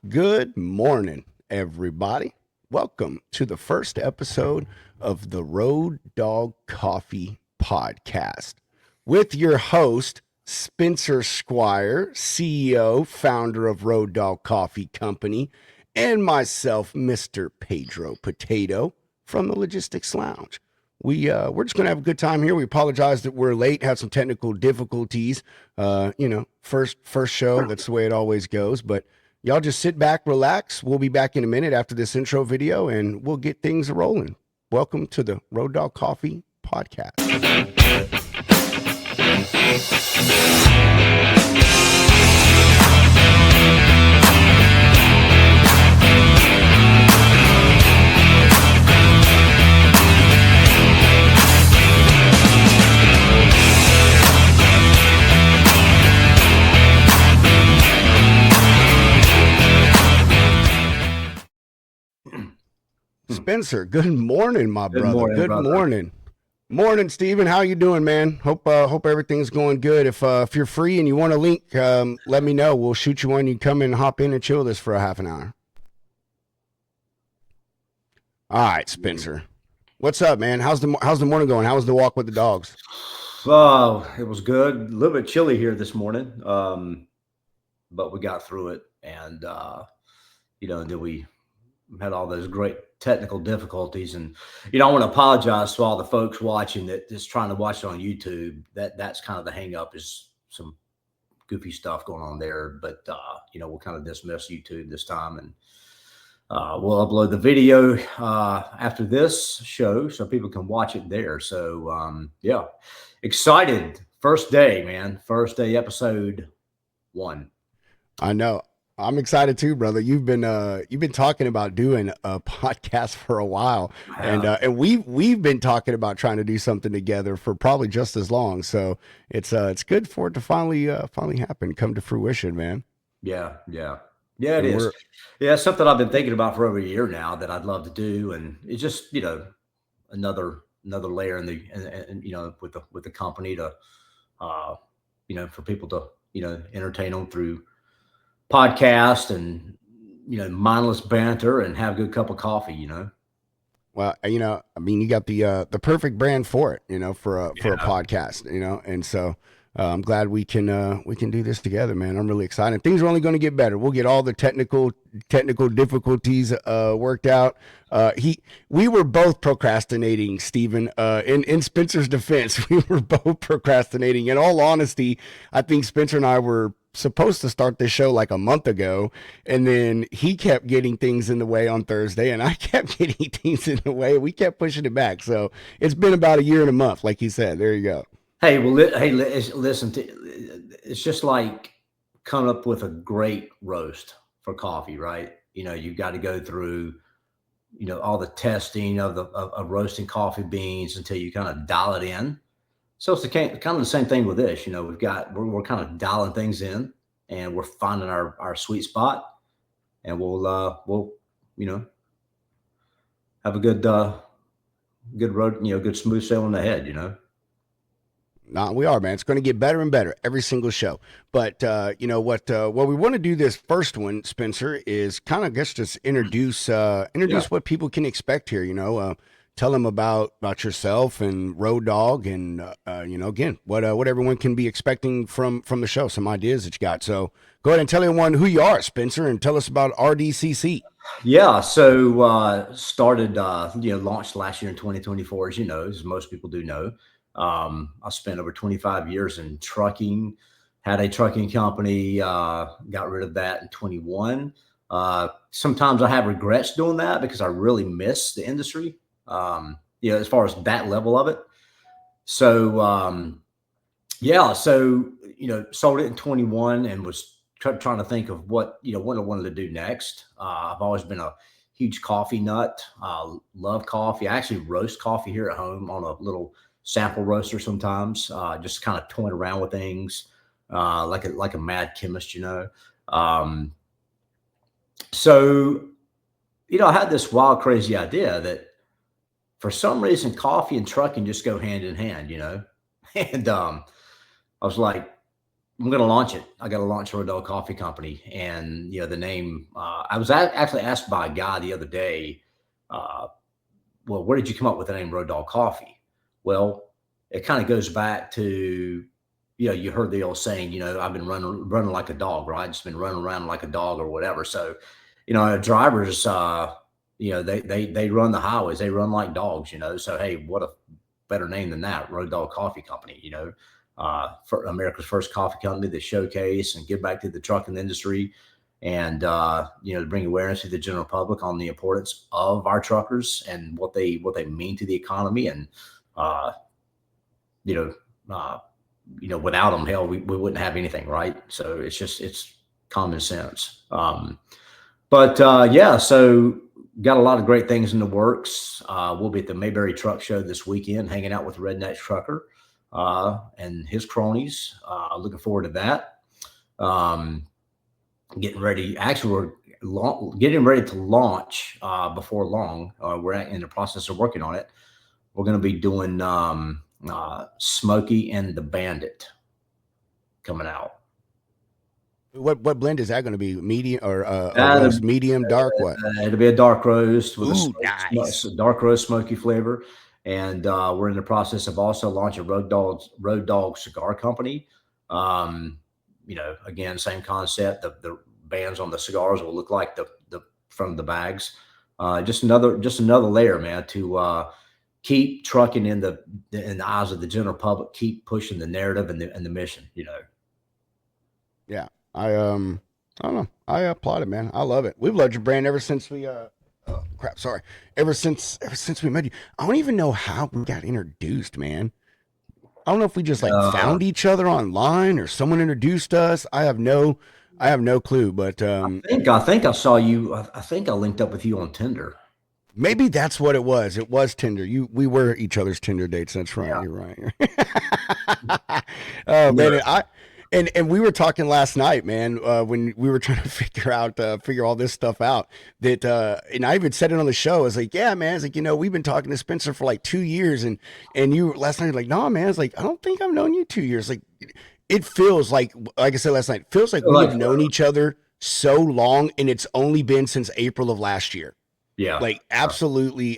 Good morning, everybody. Welcome to the first episode of the Road Dog Coffee Podcast with your host, Spencer Squire, CEO, founder of Road Dog Coffee Company, and myself, Mr. Pedro Potato from the Logistics Lounge. We're just gonna have a good time here. We apologize that we're late, had some technical difficulties. First show. That's the way it always goes. But y'all just sit back, relax. We'll be back in a minute after this intro video, and we'll get things rolling. Welcome to the Road Dog Coffee Podcast. Spencer, good morning, my brother. Morning, Good brother. morning. Morning, Steven. How you doing, man? Hope everything's going good. If you're free and you want a link, let me know. We'll shoot you one. You come and hop in and chill this for a half an hour. All right, Spencer. What's up, man? How's the morning going? How was the walk with the dogs? Oh, it was good. A little bit chilly here this morning, but we got through it, and then we had all those great technical difficulties. And I want to apologize to all the folks watching that is trying to watch it on YouTube. That's kind of the hang up, is some goofy stuff going on there. But we'll kind of dismiss YouTube this time, and we'll upload the video after this show so people can watch it there. So excited. First day, man. First day, episode 1. I know. I'm excited too, brother. You've been talking about doing a podcast for a while, and we've been talking about trying to do something together for probably just as long. So it's good for it to finally happen, come to fruition, man. Yeah, it And is. we're Yeah, it's something I've been thinking about for over a year now that I'd love to do, and it's just another layer in the and with the company to for people to entertain them through podcast and mindless banter and have a good cup of coffee. Well, I mean, you got the perfect brand for it, for a Yeah. podcast, and so I'm glad we can do this together, man. I'm really excited. Things are only going to get better. We'll get all the technical difficulties worked out. We were both procrastinating, Stephen. In Spencer's defense, we were both procrastinating. In all honesty, I think Spencer and I were supposed to start this show like a month ago, and then he kept getting things in the way on Thursday, and I kept getting things in the way. We kept pushing it back, so it's been about a year and a month, like you said. There you go. Hey, well, listen. It's just like coming up with a great roast for coffee, right? You've got to go through, all the testing of roasting coffee beans until you kind of dial it in. So it's kind of the same thing with this. We're kind of dialing things in, and we're finding our sweet spot, and we'll you know have a good road, good smooth sailing ahead. Nah, we are, man. It's going to get better and better every single show. But what we want to do this first one, Spencer, is kind of just Yeah. introduce what people can expect here. Tell them about yourself and Road Dog, and again, what everyone can be expecting from the show. Some ideas that you got. So go ahead and tell everyone who you are, Spencer, and tell us about RDCC. Yeah, so started, launched last year in 2024, as most people do know. I spent over 25 years in trucking, had a trucking company, got rid of that in 21. Sometimes I have regrets doing that because I really miss the industry, as far as that level of it. So, sold it in 21 and was trying to think of what I wanted to do next. I've always been a huge coffee nut. Love coffee. I actually roast coffee here at home on a little sample roaster sometimes. Just kind of toying around with things, like a mad chemist. Um, so, I had this wild, crazy idea that for some reason coffee and trucking just go hand in hand. And I was like, I'm going to launch it. I got to launch a Road Dog Coffee Company, and the name. I was actually asked by a guy the other day. Uh, well, where did you come up with the name Road Dog Coffee? Well, it kind of goes back to, you heard the old saying, I've been running like a dog, right? Just been running around like a dog or whatever. So, drivers, they run the highways, they run like dogs, So, hey, what a better name than that, Road Dog Coffee Company, for America's first coffee company that showcase and give back to the trucking industry, and to bring awareness to the general public on the importance of our truckers and what they mean to the economy. And uh, you know without them, hell, we wouldn't have anything, right? So it's common sense. But yeah, so got a lot of great things in the works. We'll be at the Mayberry Truck Show this weekend, hanging out with Redneck Trucker and his cronies. Looking forward to that. Getting ready. Actually, we're getting ready to launch before long. We're in the process of working on it. We're going to be doing Smokey and the Bandit coming out. What blend is that going to be? Medium or roast, medium, dark? What? It'll be a dark roast with nice. a dark roast smoky flavor. And we're in the process of also launching Road Dog Cigar Company. Again, same concept. The bands on the cigars will look like the from the bags. Just another layer, man, to keep trucking in the eyes of the general public, keep pushing the narrative and the mission. Yeah, I don't know. I applaud it, man. I love it. We've loved your brand ever since we oh crap, sorry. Ever since we met you. I don't even know how we got introduced, man. I don't know if we just found each other online or someone introduced us. I have no clue, but I think I saw you. I think I linked up with you on Tinder. Maybe that's what it was. It was Tinder. We were each other's Tinder dates. That's right. Yeah. You're right. Oh man, and we were talking last night, man, when we were trying to figure all this stuff out. That and I even said it on the show. I was like, yeah, man. It's like, we've been talking to Spencer for like 2 years, and you last night you're like, no, man. It's like, I don't think I've known you 2 years. Like, it feels like I said last night, it feels like we have known each other so long, and it's only been since April of last year. Yeah. Like absolutely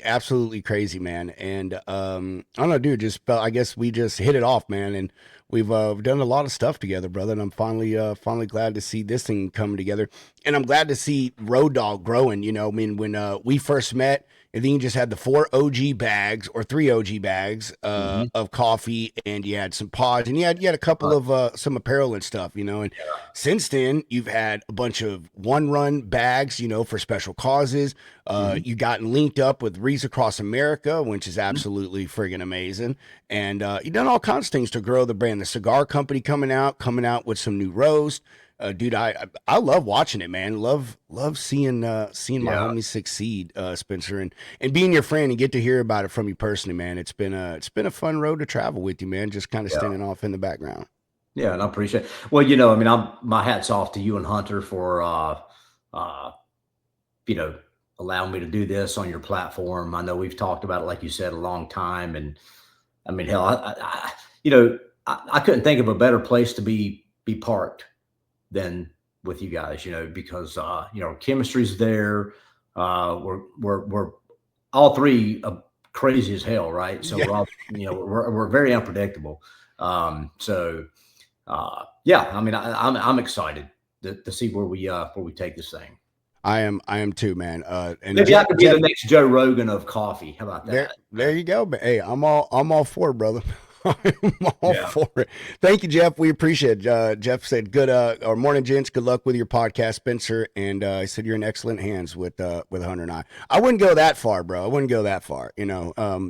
crazy, man. And I don't know, dude, I guess we just hit it off, man. And we've done a lot of stuff together, brother. And I'm finally glad to see this thing come together. And I'm glad to see Road Dog growing. I mean, when we first met, and then you just had the 4 OG bags or 3 OG bags of coffee, and you had some pods, and you had a couple of some apparel and stuff, And since then, you've had a bunch of one-run bags, for special causes. You gotten linked up with Rees Across America, which is absolutely friggin' amazing. And you've done all kinds of things to grow the brand. The cigar company coming out with some new roast. Dude, I love watching it, man. Love seeing my homies succeed, Spencer, and being your friend and get to hear about it from you personally, man. It's been a fun road to travel with you, man. Just kind of standing off in the background. Yeah, and I appreciate it. Well, I mean, my hat's off to you and Hunter for allowing me to do this on your platform. I know we've talked about it, like you said, a long time, and I mean, hell, I couldn't think of a better place to be parked than with you guys, because chemistry's there. We're all three crazy as hell, right? So we're all, we're very unpredictable. Yeah, I mean, I'm excited to see where we take this thing. I am too, man. And maybe I could be the next Joe Rogan of coffee. How about that? There you go. But hey, I'm all for it, brother. I'm all for it. Thank you, Jeff. We appreciate it. Jeff said, "Good or morning, gents. Good luck with your podcast, Spencer." And I said, "You're in excellent hands with Hunter and I." I wouldn't go that far, bro. I wouldn't go that far. You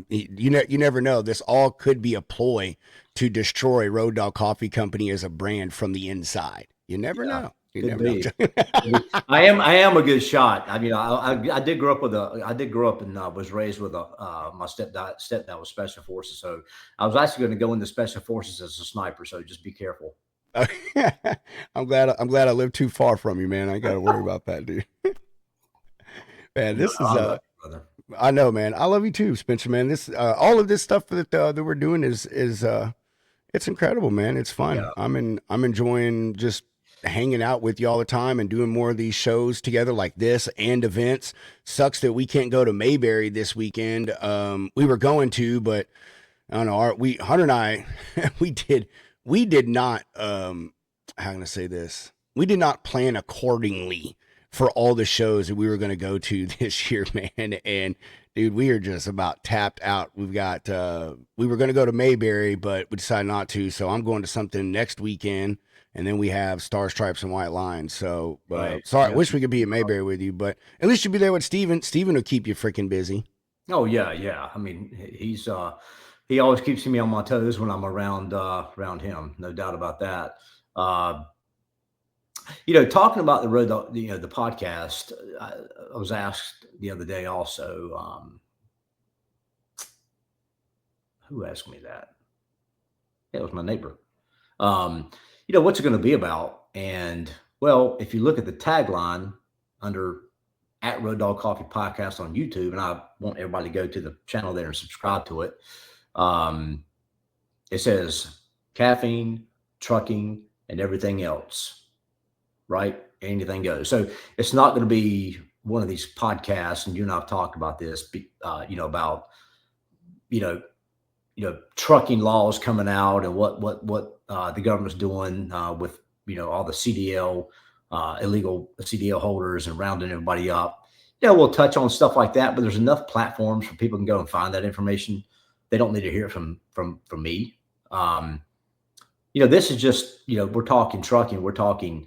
never know. This all could be a ploy to destroy Road Dog Coffee Company as a brand from the inside. You never know. You never know. I am a good shot. I mean, I did grow up and was raised with my stepdad was special forces. So I was actually going to go into special forces as a sniper. So just be careful. I'm glad I live too far from you, man. I got to worry about that, dude. Man, this is I know, man. I love you too, Spencer, man. This all of this stuff that we're doing is It's incredible, man. It's fun. Yeah. I'm enjoying just hanging out with you all the time and doing more of these shows together like this and events. Sucks that we can't go to Mayberry this weekend. We were going to, but I don't know. Hunter and I, we did not. How can I say this? We did not plan accordingly for all the shows that we were going to go to this year, man. And dude, we are just about tapped out. We've got. We were going to go to Mayberry, but we decided not to. So I'm going to something next weekend. And then we have Star Stripes and White Lines. So, Right. sorry, I Yeah. wish we could be at Mayberry with you, but at least you'll be there with Steven. Steven will keep you freaking busy. Oh yeah, yeah. I mean, he always keeps me on my toes when I'm around him. No doubt about that. Uh, talking about the road, the podcast. I was asked the other day also. Who asked me that? Yeah, it was my neighbor. Um, what's it going to be about? And well, if you look at the tagline under at Road Dog Coffee Podcast on YouTube, and I want everybody to go to the channel there and subscribe to it. Um, it says caffeine, trucking, and everything else, right? Anything goes. So it's not going to be one of these podcasts, and you and I have talked about this, about you know trucking laws coming out and what the government's doing with all the CDL illegal CDL holders and rounding everybody up. We'll touch on stuff like that, but there's enough platforms for people can go and find that information. They don't need to hear it from me. This is just we're talking trucking, we're talking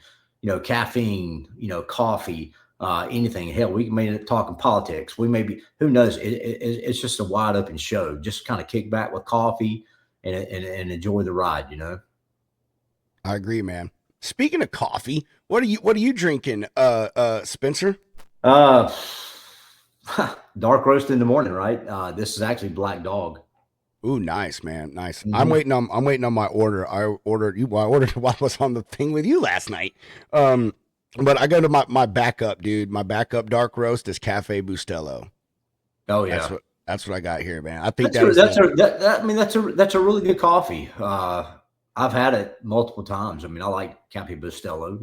caffeine, coffee, anything. Hell, we may be talking politics. We may be, who knows? It's just a wide open show. Just kind of kick back with coffee and enjoy the ride. I agree, man. Speaking of coffee, what are you drinking, Spencer? Uh, dark roast in the morning, right? This is actually Black Dog. Ooh, nice, man. Nice. Mhm. I'm waiting on my order. I ordered while I was on the thing with you last night. But I go to my backup, dude. My backup dark roast is Cafe Bustelo. Oh yeah. That's what I got here, man. I think that's a really good coffee. I've had it multiple times. I mean, I like Cafe Bustelo.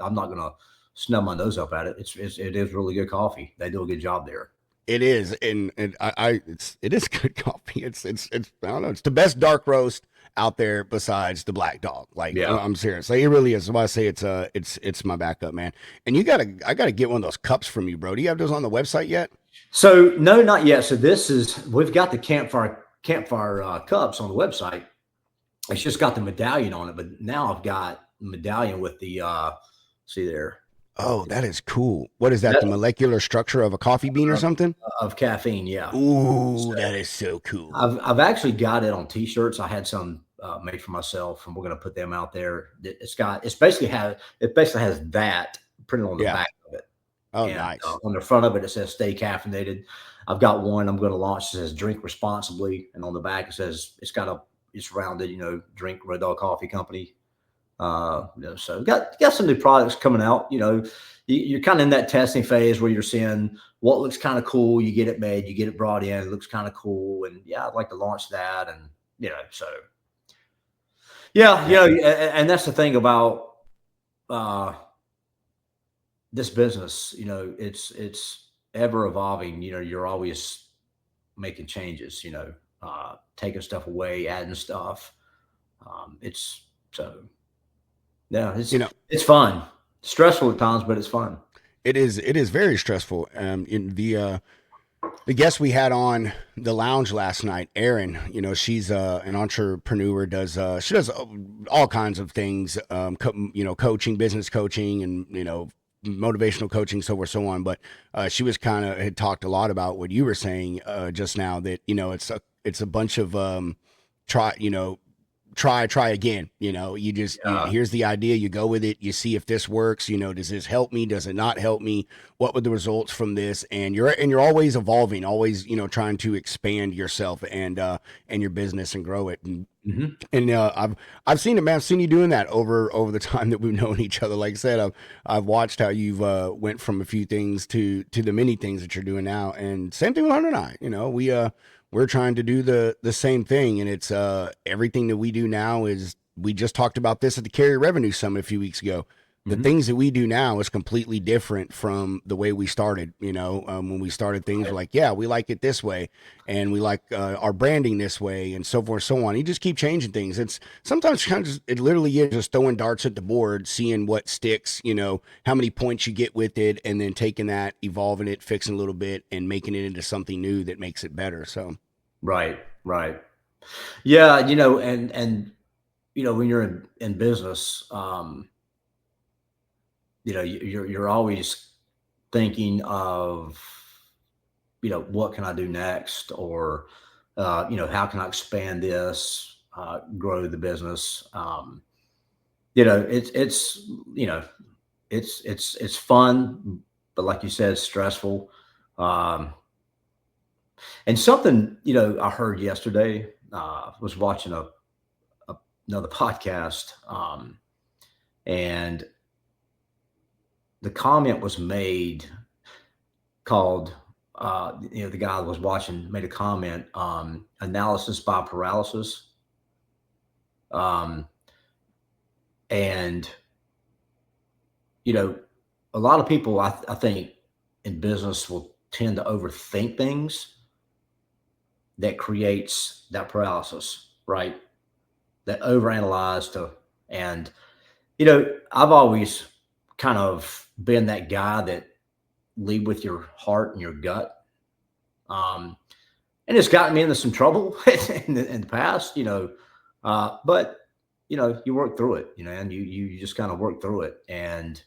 I'm not gonna snub my nose up at it. It is really good coffee. They do a good job there. It is, and it is good coffee. It's I don't know. It's the best dark roast out there besides the Black Dog. Like, Yeah. I'm serious. Like, it really is. That's why I say it's my backup, man. And I gotta get one of those cups from you, bro. Do you have those on the website yet? So no, not yet. So we've got the campfire cups on the website. It's just got the medallion on it, but now I've got the medallion with the see there. Oh, that is cool. What is that? The molecular structure of a coffee bean or something? Of caffeine, yeah. Ooh, that is so cool. I've actually got it on T-shirts. I had some made for myself, and we're going to put them out there. It basically has that printed on the back of it. Oh, and, nice. On the front of it, it says "Stay caffeinated." I've got one I'm going to launch that says "Drink responsibly," and on the back it says it's rounded, drink Red Dog Coffee Company. So got some new products coming out. You're kind of in that testing phase where you're seeing what looks kind of cool. You get it made, you get it brought in. It looks kind of cool, and I'd like to launch that. And so and that's the thing about this business. It's ever evolving. You're always making changes. Taking stuff away, adding stuff. It's fun. Stressful at times, but it's fun. It is very stressful. In the guest we had on the lounge last night, Erin, she's an entrepreneur, she does all kinds of things, coaching, business coaching, and motivational coaching, so forth, so on. But she was had talked a lot about what you were saying just now, that it's a bunch of try again. You just here's the idea, you go with it, you see if this works. Does this help me, does it not help me, what were the results from this? And you're always evolving, always trying to expand yourself and your business and grow it. And I've seen it, man. I've seen you doing that over the time that we've known each other. Like I said, I've watched how you've went from a few things to the many things that you're doing now. And same thing with Hunter and I. we're trying to do the same thing. And it's everything that we do now is, we just talked about this at the Carrier Revenue Summit a few weeks ago. The Hmm. things that we do now is completely different from the way we started. When we started things, we're like, yeah, we like it this way, and we like our branding this way, and so forth, so on. You just keep changing things. It's sometimes kind of it literally is just throwing darts at the board, seeing what sticks. How many points you get with it, and then taking that, evolving it, fixing a little bit, and making it into something new that makes it better. So Right, right. Yeah, and when you're in business, you're always thinking of, what can I do next, or how can I expand this, grow the business. It's it's fun, but like you said, stressful. Um, and something I heard yesterday, was watching another podcast, and the comment was made called, the guy that was watching made a comment, analysis by paralysis. Um, and, you know, a lot of people, I think, in business will tend to overthink things that creates that paralysis, right? That overanalyze and, I've always kind of been that guy that lead with your heart and your gut. Um, and it's gotten me into some trouble in the past, but you work through it, and you just kind of work through it and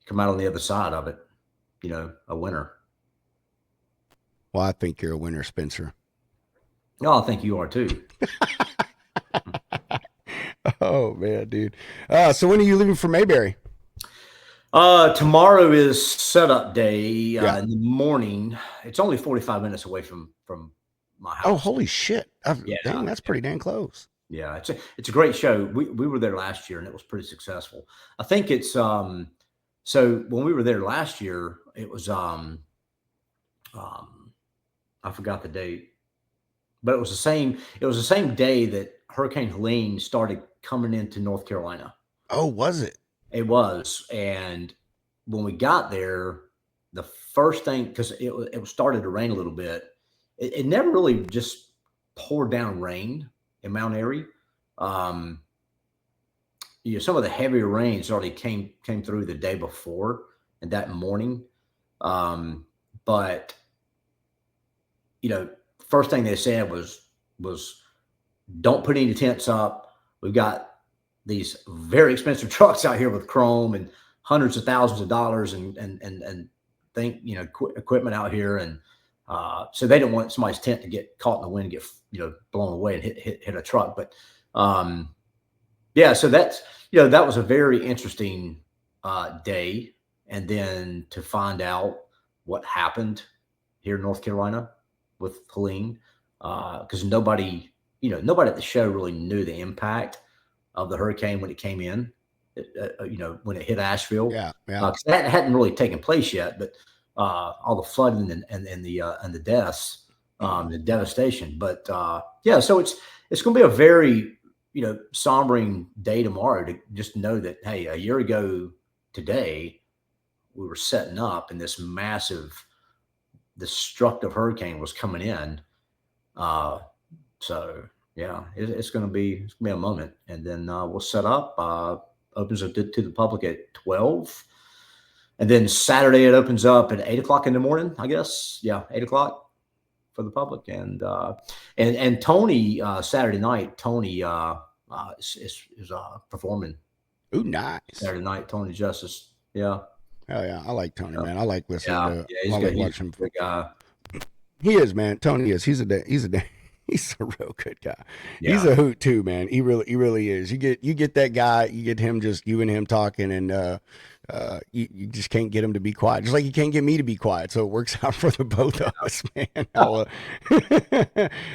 come out on the other side of it, a winner. well, I think you're a winner, Spencer. No, I think you are too. Oh man, dude. So when are you leaving for Mayberry? Tomorrow is setup day, Yeah. in the morning. It's only 45 minutes away from my Oh, house. holy shit. Yeah, Dang, that's pretty dang close. yeah. It's a great show. We were there last year and it was pretty successful. I think it's so when we were there last year, it was um I forgot the date, but it was the same day that Hurricane Helene started coming into North Carolina. Oh, was it? It was, and when we got there, the first thing, because it started to rain a little bit, it never really just poured down rain in Mount Airy. Um, some of the heavier rains already came through the day before and that morning. Um, but first thing they said was don't put any tents up. We've got these very expensive trucks out here with chrome and hundreds of thousands of dollars and think equipment out here, and so they don't want somebody's tent to get caught in the wind, get blown away and hit a truck. But yeah, so that was a very interesting day, and then to find out what happened here in North Carolina with Helene, because nobody at the show really knew the impact of the hurricane when it came in, when it hit Asheville. Yeah, yeah. 'Cause that hadn't really taken place yet, but all the flooding and the deaths, the devastation. But yeah, so it's going to be a very sombering day tomorrow, to just know that, hey, a year ago today we were setting up and this massive destructive hurricane was coming in. Uh, so yeah, it's gonna be a moment, and then we'll set up. Opens up to the public at 12, and then Saturday it opens up at 8 o'clock in the morning. I guess, yeah, 8 o'clock for the public, and Tony, Saturday night. Tony is performing Ooh, nice. Saturday night. Tony Justice, yeah, Hell yeah. I like Tony, yeah, man. I like listening yeah, to yeah. I He's like good. He's watching him. a good guy. He is, man. Tony is. He's a real good guy. He's Yeah, a hoot too, man. He really is. You get that guy, you get him, just you and him talking, and You just can't get him to be quiet. Just like you can't get me to be quiet. So it works out for the both of us, man.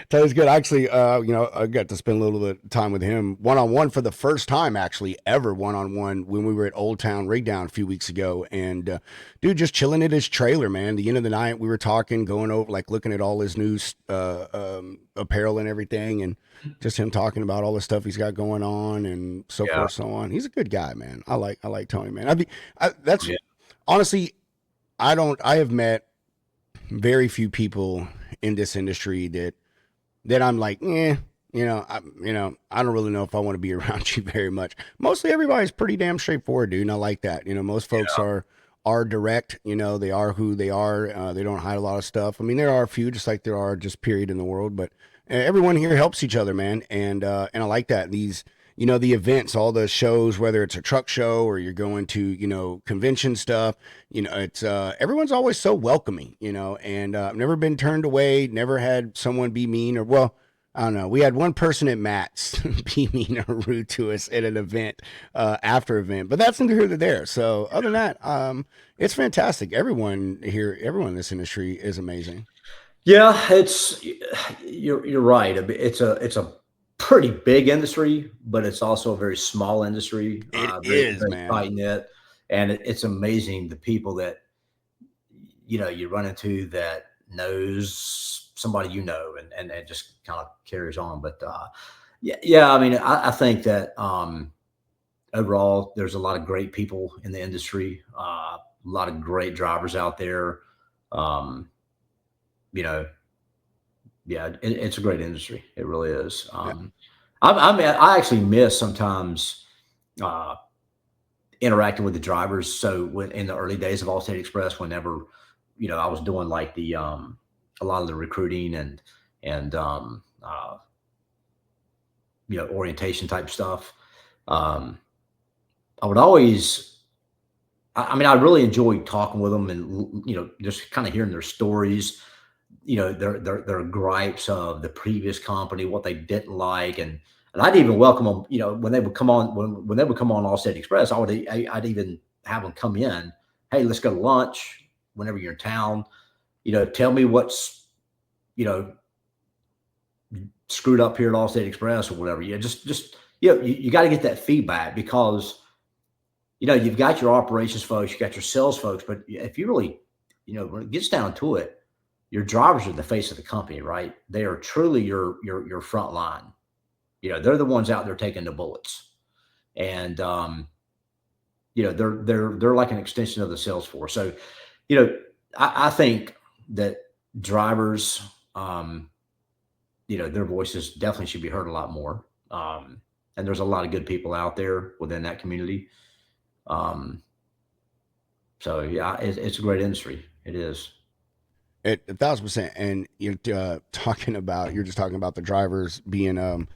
That was good. Actually, I got to spend a little bit of time with him one on one for the first time, actually, ever one on one when we were at Old Town Rigdown a few weeks ago. And dude, just chilling at his trailer, man. The end of the night, we were talking, going over, like looking at all his new apparel and everything. And just him talking about all the stuff he's got going on and so Yeah. forth, so on. He's a good guy, man. I like Tony, man. That's Yeah. honestly, I have met very few people in this industry that I'm like, I don't really know if I want to be around you very much. Mostly everybody's pretty damn straightforward, dude. And I like that. Most folks are direct. They are who they are. They don't hide a lot of stuff. I mean, there are a few, just like there are just period in the world, but everyone here helps each other, man. And I like that. These, the events, all the shows, whether it's a truck show or you're going to, convention stuff, it's everyone's always so welcoming, and I've never been turned away, never had someone be mean or, well, I don't know. We had one person at Matt's be mean or rude to us at an event, after event, but that's neither here nor there. So other than that, it's fantastic. Everyone here, everyone in this industry is amazing. Yeah, you're right. It's a pretty big industry, but it's also a very small industry, It very is, very man. tight knit, and it's amazing the people that you run into that knows somebody and it just kind of carries on. But yeah. I mean, I think that overall, there's a lot of great people in the industry, a lot of great drivers out there. Um, you know, yeah, it's a great industry. It really is. Yeah. I actually miss sometimes uh, interacting with the drivers. So when in the early days of Allstate Express, whenever I was doing like the a lot of the recruiting and orientation type stuff, um, I would always. I mean, I really enjoyed talking with them and just kind of hearing their stories, their gripes of the previous company, what they didn't like, and I'd even welcome them. When they would come on when they would come on Allstate Express, I'd even have them come in. Hey, let's go to lunch whenever you're in town. Tell me what's you know screwed up here at Allstate Express or whatever. Yeah, just you got to get that feedback because you've got your operations folks, you got your sales folks, but if you really, when it gets down to it, your drivers are the face of the company, right? They are truly your front line. They're the ones out there taking the bullets, and they're like an extension of the sales force. So, you know, I think that drivers, their voices definitely should be heard a lot more. And there's a lot of good people out there within that community. Um, so yeah, it's a great industry. It is. 1,000%. And you're just talking about the drivers being,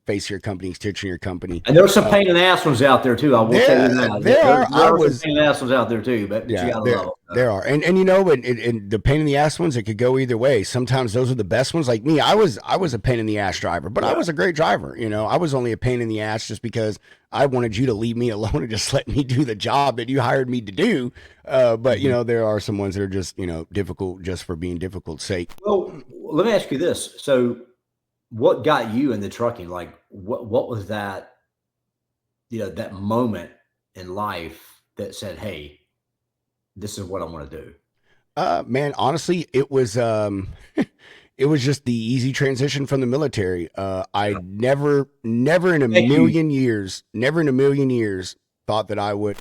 face of your company, stitching your company. And there's some pain in the ass ones out there too. I will tell you that. There are. There I are some was pain in the ass ones out there too, but you Yeah, gotta there love them. there are, and the pain in the ass ones, it could go either way. Sometimes those are the best ones. Like me, I was a pain in the ass driver, but I Yeah. was a great driver. I was only a pain in the ass just because I wanted you to leave me alone and just let me do the job that you hired me to do. But Mhm. there are some ones that are just difficult just for being difficult sake. Well, let me ask you this. So what got you into trucking? Like what was that, that moment in life that said, "Hey, this is what I want to do." Man, honestly, it was it was just the easy transition from the military. I Yeah. never in a Thank you. million years, never in a million years thought that I would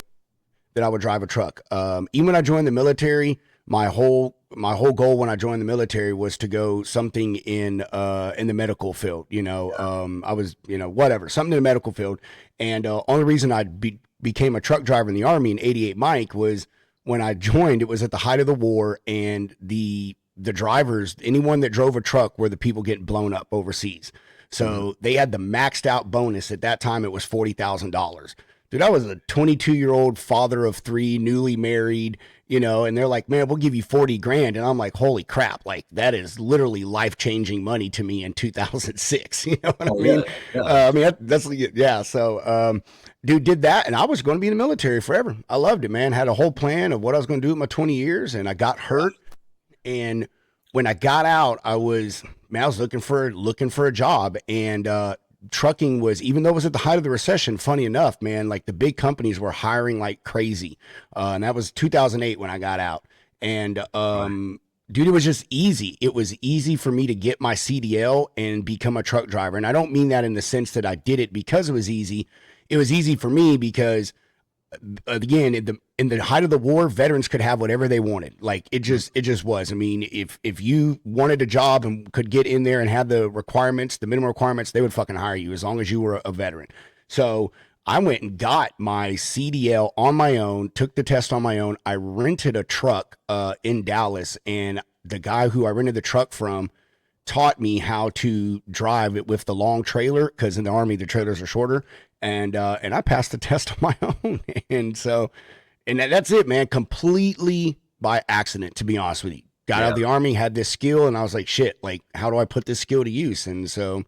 drive a truck. Even when I joined the military, my whole goal when I joined the military was to go something in the medical field. I was whatever, something in the medical field, and only reason became a truck driver in the Army in '88 Mike was when I joined. It was at the height of the war, and the drivers, anyone that drove a truck, were the people getting blown up overseas. Mhm. So they had the maxed out bonus at that time. It was $40,000. Dude, I was a 22-year-old father of three, newly married, and they're like, man, we'll give you 40 grand. And I'm like, holy crap. Like, that is literally life changing money to me in 2006. You know what I Oh yeah, mean? yeah. I mean, that's, yeah. So, dude, did that, and I was going to be in the military forever. I loved it, man. Had a whole plan of what I was going to do with my 20 years, and I got hurt. And when I got out, I was looking for a job, and trucking was, even though it was at the height of the recession. Funny enough, man, like the big companies were hiring like crazy, and that was 2008 when I got out. And Right. dude, it was just easy. It was easy for me to get my CDL and become a truck driver. And I don't mean that in the sense that I did it because it was easy. It was easy for me because again, in the height of the war, veterans could have whatever they wanted. Like it just was. I mean, if you wanted a job and could get in there and have the requirements, the minimum requirements, they would fucking hire you as long as you were a veteran. So I went and got my CDL on my own, took the test on my own. I rented a truck in Dallas, and the guy who I rented the truck from taught me how to drive it with the long trailer because in the army the trailers are shorter, and I passed the test on my own, and so that's it, man. Completely by accident, to be honest with you. Got out of Yeah. the army, had this skill, and I was like, shit, like how do I put this skill to use? And so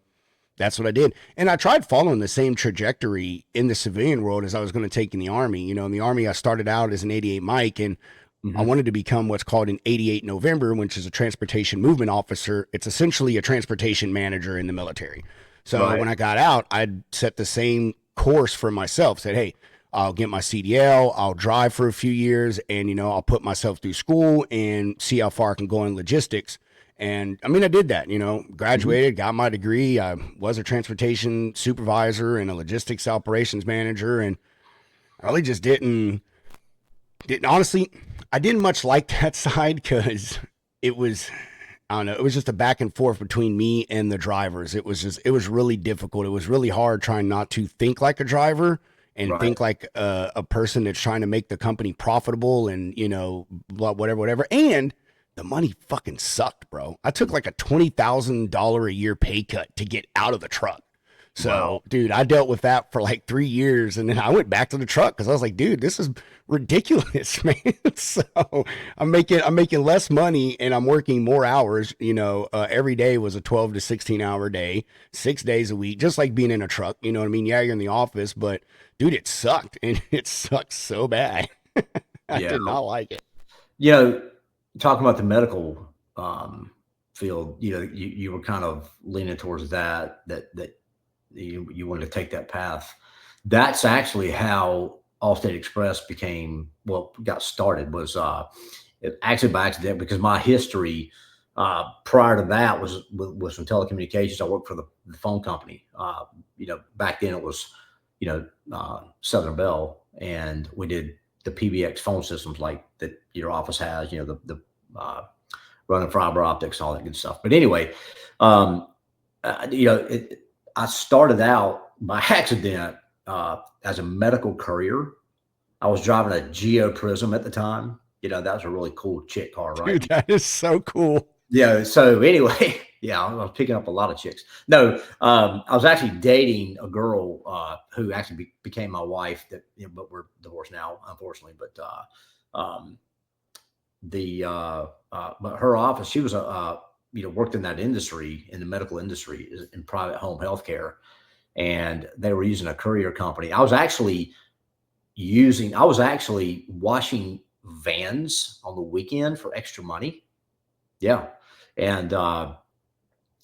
that's what I did. And I tried following the same trajectory in the civilian world as I was going to take in the army. You know, in the army, I started out as an 88 Mike, and I Hmm. wanted to become what's called an 88 November, which is a transportation movement officer. It's essentially a transportation manager in the military. So Right. when I got out, I'd set the same course for myself. Said, hey, I'll get my CDL, I'll drive for a few years, and I'll put myself through school and see how far I can go in logistics. And I mean, I did that. Hmm. Graduated, got my degree. I was a transportation supervisor and a logistics operations manager, and I really just didn't honestly. I didn't much like that side because it was, I don't know, it was just a back and forth between me and the drivers. It was really difficult. It was really hard trying not to think like a driver and Right. think like a person that's trying to make the company profitable and, whatever, whatever. And the money fucking sucked, bro. I took like a $20,000 a year pay cut to get out of the truck. Wow. So, dude, I dealt with that for like 3 years, and then I went back to the truck because I was like, dude, this is ridiculous, man. So I'm making less money, and I'm working more hours. Every day was a 12 to 16 hour day, 6 days a week, just like being in a truck. You know what I mean? Yeah, you're in the office, but dude, it sucked, and it sucked so bad. I Yeah. did not like it. You know, talking about the medical field, you were kind of leaning towards that you wanted to take that path. That's actually how Allstate Express got started was it actually by accident because my history prior to that was from telecommunications. I worked for the phone company. Back then it was, Southern Bell, and we did the PBX phone systems like that your office has, the running fiber optics, all that good stuff. But anyway, um, I started out by accident as a medical courier. I was driving a Geo Prism at the time. That was a really cool chick car, right? Dude, that is so cool. Yeah. So anyway, yeah, I was picking up a lot of chicks. No, I was actually dating a girl who actually became my wife. But we're divorced now, unfortunately. But but her office, she was worked in that industry, in the medical industry, in private home healthcare, and they were using a courier company. I was actually washing vans on the weekend for extra money. Yeah. And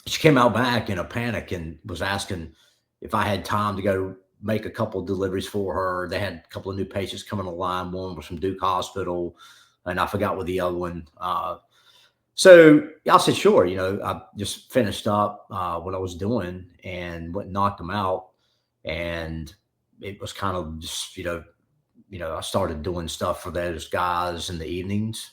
she came out back in a panic and was asking if I had time to go make a couple of deliveries for her. They had a couple of new patients coming online. One was from Duke Hospital, and I forgot what the other one. So I said, sure. I just finished up what I was doing and went and knocked them out. And it was kind of just, I started doing stuff for those guys in the evenings.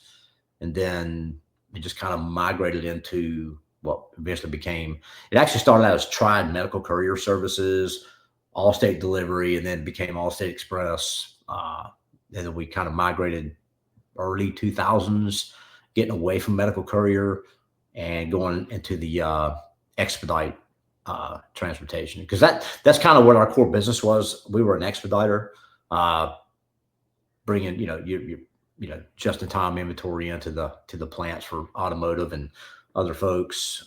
And then it just kind of migrated into what eventually became, it actually started out as Tried Medical Courier Services, Allstate Delivery, and then became Allstate Express. And then we kind of migrated early 2000s, getting away from medical courier and going into the expedite transportation, because that's kind of what our core business was. We were an expediter, uh, bringing just in time inventory into the plants for automotive and other folks.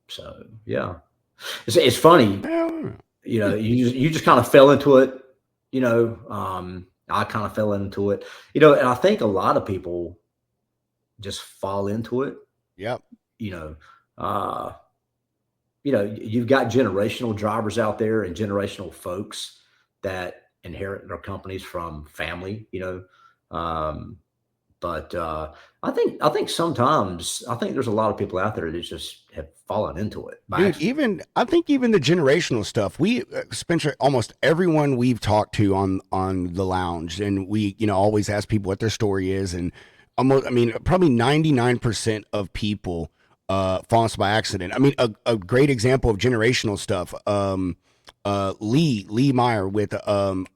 So yeah, it's funny. Hell, you just kind of fell into it. I kind of fell into it. And I think a lot of people just fall into it. Yep. You know, uh, you've got generational drivers out there and generational folks that inherit their companies from family. Um, but I think sometimes I think there's a lot of people out there that just have fallen into it by Dude, accident. I think even the generational stuff, we Spencer, almost everyone we've talked to on the lounge, and we always ask people what their story is, and almost, I mean, probably 99% of people fall into by accident. I mean, a great example of generational stuff. Lee Meyer with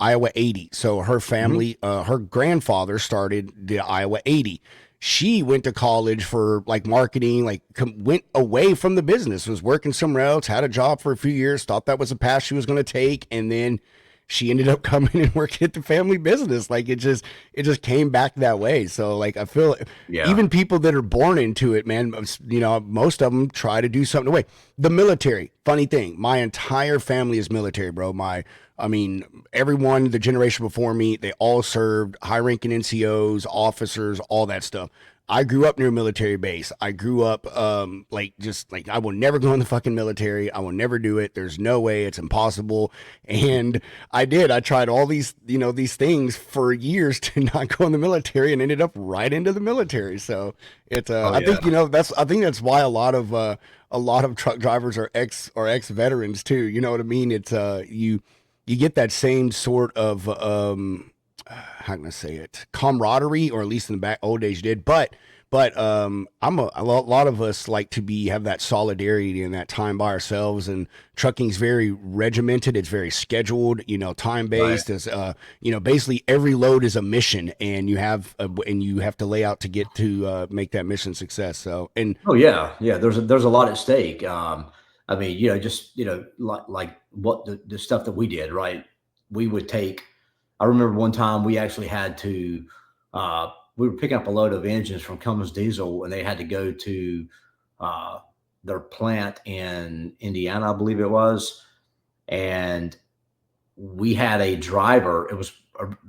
Iowa 80. So her Mhm. family, her grandfather started the Iowa 80. She went to college for like marketing, like went away from the business, was working somewhere else, had a job for a few years, thought that was a path she was going to take, and then she ended up coming and working at the family business. Like it just came back that way. So like I feel Yeah. even people that are born into it, man, most of them try to do something away. The military, funny thing, my entire family is military, bro. I mean, everyone, the generation before me, they all served high ranking NCOs, officers, all that stuff. I grew up near a military base. I grew up like just like I will never go in the fucking military. I will never do it. There's no way. It's impossible. And I did. I tried all these things for years to not go in the military and ended up right into the military. So it's Oh I yeah. think I think that's why a lot of truck drivers are ex veterans too. You know what I mean? It's you get that same sort of how can I say it, camaraderie, or at least in the back old days you did. But lot of us like to be have that solidarity and that time by ourselves. And trucking's very regimented. It's very scheduled. Time Right. based. As basically every load is a mission, and you have to lay out to get to make that mission success. So and Oh yeah, yeah. There's a lot at stake. I mean, just like what the stuff that we did, right? We would take. I remember one time we actually had to. We were picking up a load of engines from Cummins Diesel, and they had to go to uh, their plant in Indiana, I believe it was, and we had a driver. It was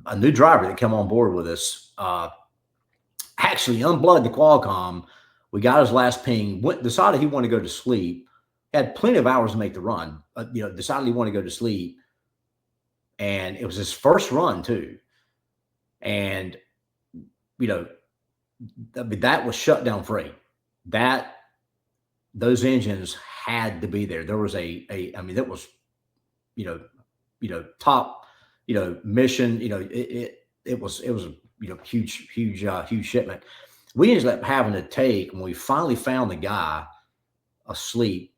a new driver that came on board with us. Actually unplugged the Qualcomm. We got his last ping. Decided he wanted to go to sleep. Had plenty of hours to make the run. Decided he wanted to go to sleep, and it was his first run too. And you know, I mean, that was shutdown free. That those engines had to be there. There was I mean, that was you know, top, mission. It was a huge shipment. We ended up having to take when we finally found the guy asleep.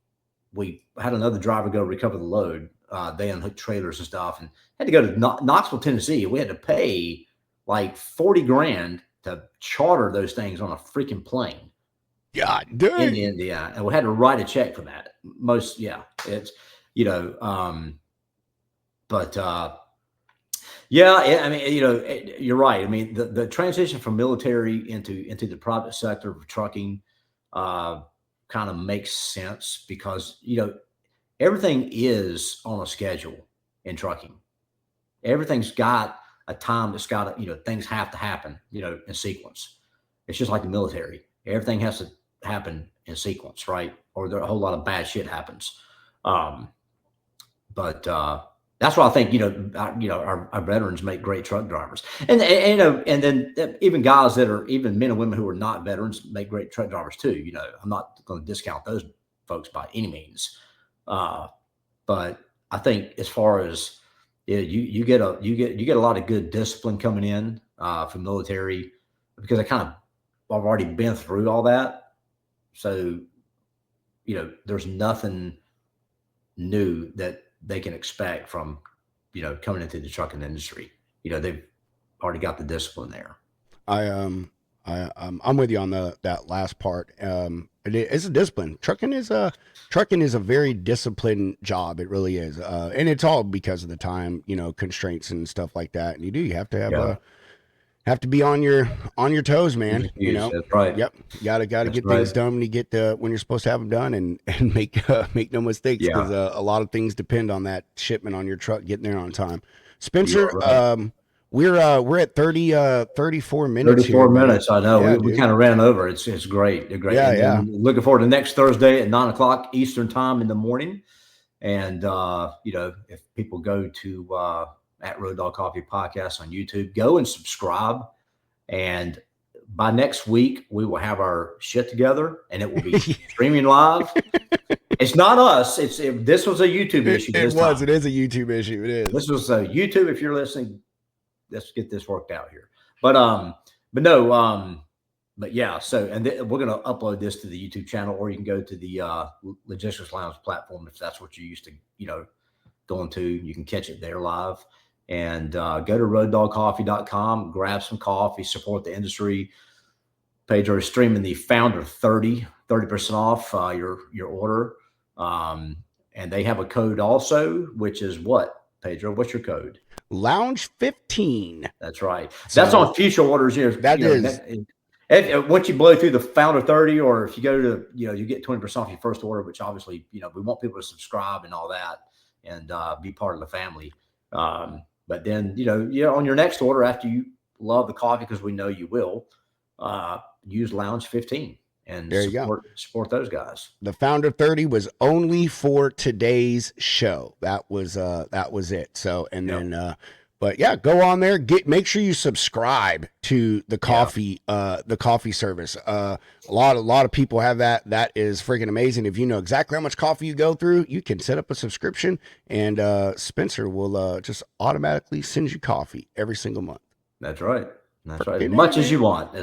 We had another driver go recover the load. They unhooked trailers and stuff, and had to go to Knoxville, Tennessee. We had to pay like 40 grand to charter those things on a freaking plane God in dang. India, and we had to write a check for that. Yeah, it's you know, but yeah, I mean, you're right. I mean, the transition from military into the private sector of trucking uh, kind of makes sense because everything is on a schedule in trucking. Everything's got a time that's got to, things have to happen, in sequence. It's just like the military. Everything has to happen in sequence, right? Or there a whole lot of bad shit happens. Um, but that's why I think our veterans make great truck drivers, and then even guys that are even men and women who are not veterans make great truck drivers too. I'm not going to discount those folks by any means, uh, but I think as far as you get a lot of good discipline coming in from military because I've already been through all that, so there's nothing new that they can expect from coming into the trucking industry. They've already got the discipline there. I I'm with you on that last part. It's a discipline. Trucking is a very disciplined job. It really is. And it's all because of the time, constraints and stuff like that. And you have to have Yeah. have to be on your toes, man. You know, That's right. yep. Gotta get right. things done when you get when you're supposed to have them done, and make no mistakes, because a lot of things depend on that shipment on your truck getting there on time. Spencer, Right. we're at 34 minutes 34 here, man. minutes. I know Yeah, we dude. kind of ran over. It's great. They're great. Yeah, And yeah. then looking forward to next Thursday at 9:00 Eastern time in the morning. And if people go to at Road Dog Coffee Podcast on YouTube, go and subscribe. And by next week, we will have our shit together, and it will be streaming live. It's not us. This was a YouTube issue. It is a YouTube issue. It is. This was a YouTube. If you're listening, let's get this worked out here. But yeah. So, and we're going to upload this to the YouTube channel, or you can go to the Logistics Lounge platform if that's what you used to, going to. You can catch it there live, and go to roaddogcoffee.com, grab some coffee, support the industry. Pedro is streaming the Founder 30% off your order, and they have a code also, which is what, Pedro? What's your code? Lounge 15. That's right. That's on future orders. Once you blow through the Founder 30, or if you go to, you get 20% off your first order, which obviously, we want people to subscribe and all that, and be part of the family. But then, on your next order, after you love the coffee, because we know you will, use Lounge 15 and there you support those guys. The Founder 30 was only for today's show. That was it. So, and then, but yeah, go on there, make sure you subscribe to the coffee, the coffee service. A lot of people have that. That is freaking amazing. If you know exactly how much coffee you go through, you can set up a subscription, and Spencer will just automatically send you coffee every single month. That's right. That's right. As much as you want.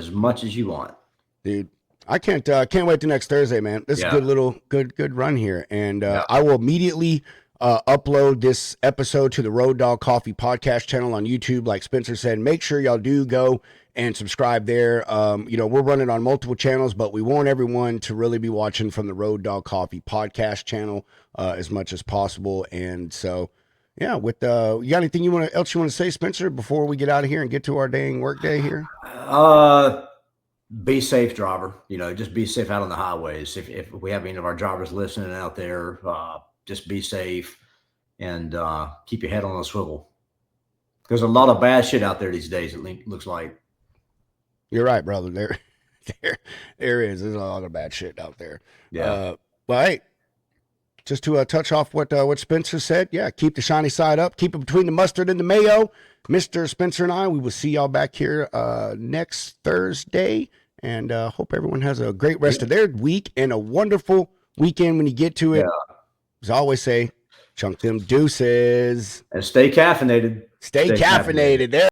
Dude, I can't wait till next Thursday, man. This is a good run here. And I will immediately upload this episode to the Road Dog Coffee podcast channel on YouTube. Like Spencer said, make sure y'all do go and subscribe there. We're running on multiple channels, but we want everyone to really be watching from the Road Dog Coffee podcast channel as much as possible. And so, yeah, you got anything else you want to say, Spencer, before we get out of here and get to our dang work day here? Be safe, driver. Just be safe out on the highways. If we have any of our drivers listening out there, just be safe and keep your head on a swivel. There's a lot of bad shit out there these days. It looks like. You're right, brother. There is. There's a lot of bad shit out there. Yeah. But hey, just to touch off what Spencer said, keep the shiny side up. Keep it between the mustard and the mayo. Mr. Spencer and I, we will see y'all back here next Thursday. And hope everyone has a great rest of their week and a wonderful weekend when you get to it. As I always say, chunk them deuces. And stay caffeinated. Stay caffeinated. There.